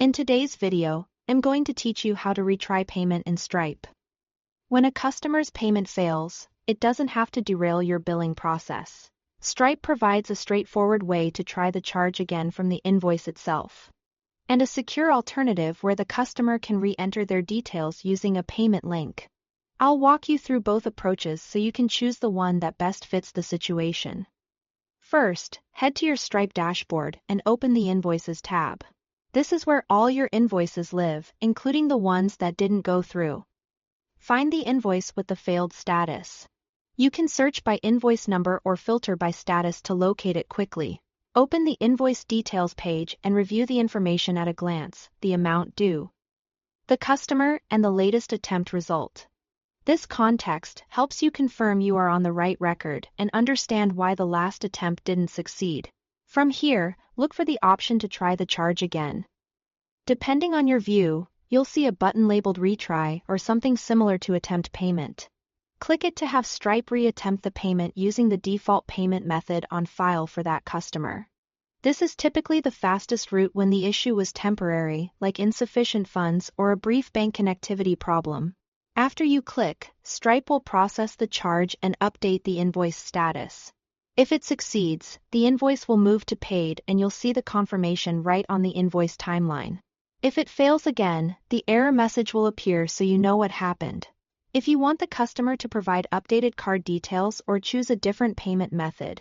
In today's video, I'm going to teach you how to retry payment in Stripe. When a customer's payment fails, it doesn't have to derail your billing process. Stripe provides a straightforward way to try the charge again from the invoice itself, and a secure alternative where the customer can re-enter their details using a payment link. I'll walk you through both approaches so you can choose the one that best fits the situation. First, head to your Stripe dashboard and open the Invoices tab. This is where all your invoices live, including the ones that didn't go through. Find the invoice with the failed status. You can search by invoice number or filter by status to locate it quickly. Open the invoice details page and review the information at a glance: the amount due, the customer, and the latest attempt result. This context helps you confirm you are on the right record and understand why the last attempt didn't succeed. From here, look for the option to try the charge again. Depending on your view, you'll see a button labeled Retry or something similar to Attempt Payment. Click it to have Stripe re-attempt the payment using the default payment method on file for that customer. This is typically the fastest route when the issue was temporary, like insufficient funds or a brief bank connectivity problem. After you click, Stripe will process the charge and update the invoice status. If it succeeds, the invoice will move to paid and you'll see the confirmation right on the invoice timeline. If it fails again, the error message will appear so you know what happened. If you want the customer to provide updated card details or choose a different payment method,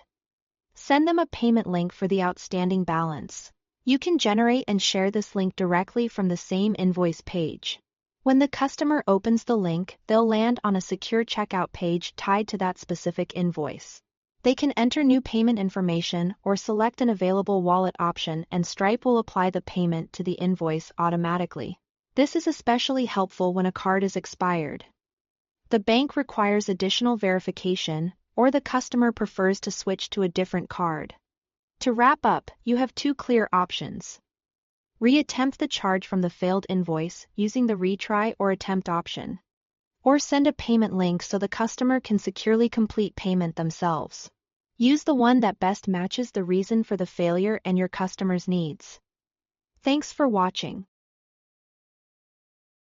send them a payment link for the outstanding balance. You can generate and share this link directly from the same invoice page. When the customer opens the link, they'll land on a secure checkout page tied to that specific invoice. They can enter new payment information or select an available wallet option, and Stripe will apply the payment to the invoice automatically. This is especially helpful when a card is expired, the bank requires additional verification, or the customer prefers to switch to a different card. To wrap up, you have two clear options. Re-attempt the charge from the failed invoice using the retry or attempt option, or send a payment link so the customer can securely complete payment themselves. Use the one that best matches the reason for the failure and your customer's needs. Thanks for watching.